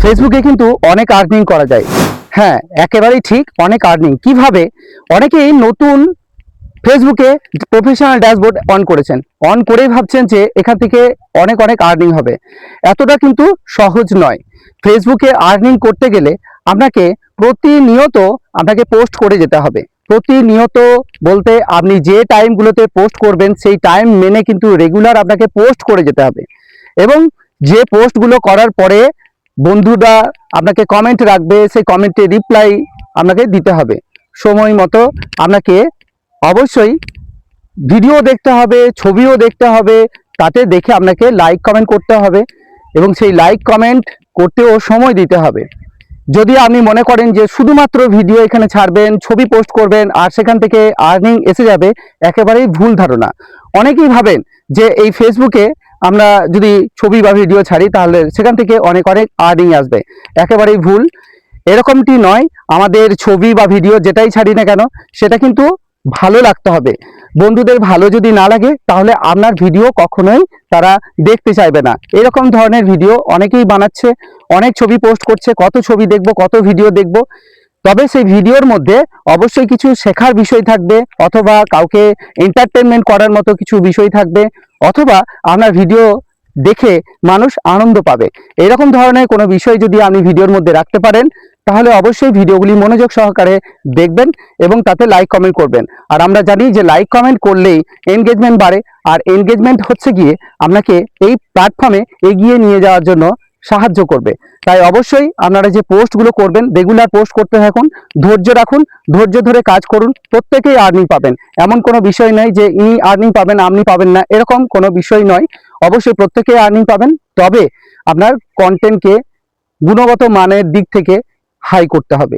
ফেসবুকে কিন্তু অনেক আর্নিং করা যায়। হ্যাঁ, একেবারেই ঠিক, অনেক আর্নিং। কিভাবে? অনেকেই নতুন ফেসবুকে প্রফেশনাল ড্যাশবোর্ড অন করেছেন, অন করেই ভাবছেন যে এখান থেকে অনেক অনেক আর্নিং হবে। এতটা কিন্তু সহজ নয়। ফেসবুকে আর্নিং করতে গেলে আপনাকে প্রতিনিয়ত পোস্ট করে যেতে হবে। প্রতিনিয়ত বলতে আপনি যে টাইমগুলোতে পোস্ট করবেন সেই টাইম মেনে কিন্তু রেগুলার আপনাকে পোস্ট করে যেতে হবে। এবং যে পোস্টগুলো করার পরে বন্ধুরা আপনাকে কমেন্ট রাখবে, সেই কমেন্টে রিপ্লাই আপনাকে দিতে হবে সময় মতো। আপনাকে অবশ্যই ভিডিও দেখতে হবে, ছবিও দেখতে হবে, তাতে দেখে আপনাকে লাইক কমেন্ট করতে হবে এবং সেই লাইক কমেন্ট করতেও সময় দিতে হবে। যদি আপনি মনে করেন যে শুধুমাত্র ভিডিও এখানে ছাড়বেন, ছবি পোস্ট করবেন আর সেখান থেকে আর্নিং এসে যাবে, একেবারেই ভুল ধারণা। অনেকেই ভাবেন যে এই ফেসবুকে আমরা যদি ছবি বা ভিডিও ছাড়ি তাহলে সেখান থেকে অনেক অনেক আর্নিং আসবে। একেবারেই ভুল, এরকমটি নয়। আমাদের ছবি বা ভিডিও যেটাই ছাড়ি না কেন সেটা কিন্তু ভালো লাগতে হবে। বন্ধুদের ভালো যদি না লাগে তাহলে আপনার ভিডিও কখনোই তারা দেখতে চাইবে না। এরকম ধরনের ভিডিও অনেকেই বানাচ্ছে, অনেক ছবি পোস্ট করছে, কত ছবি দেখব, কত ভিডিও দেখব। তবে সেই ভিডিওর মধ্যে অবশ্যই কিছু শেখার বিষয় থাকবে, অথবা কাউকে এন্টারটেনমেন্ট করার মতো কিছু বিষয় থাকবে, অথবা আপনার ভিডিও দেখে মানুষ আনন্দ পাবে। এরকম ধরনের কোনো বিষয় যদি আপনি ভিডিওর মধ্যে রাখতে পারেন তাহলে অবশ্যই ভিডিওগুলি মনোযোগ সহকারে দেখবেন এবং তাতে লাইক কমেন্ট করবেন। আর আমরা জানি যে লাইক কমেন্ট করলেই এনগেজমেন্ট বাড়ে, আর এনগেজমেন্ট হচ্ছে গিয়ে আপনাকে এই প্ল্যাটফর্মে এগিয়ে নিয়ে যাওয়ার জন্য সাহায্য করবে। তাই অবশ্যই আপনারা যে পোস্টগুলো করবেন রেগুলার পোস্ট করতে থাকুন, ধৈর্য রাখুন, ধৈর্য ধরে কাজ করুন, প্রত্যেকেই আর্নিং পাবেন। এমন কোনো বিষয় নয় যে ইনি আর্নিং পাবেন আপনি পাবেন না, এরকম কোনো বিষয় নয়। অবশ্যই প্রত্যেকেই আর্নিং পাবেন, তবে আপনার কন্টেন্টকে গুণগত মানের দিক থেকে হাই করতে হবে।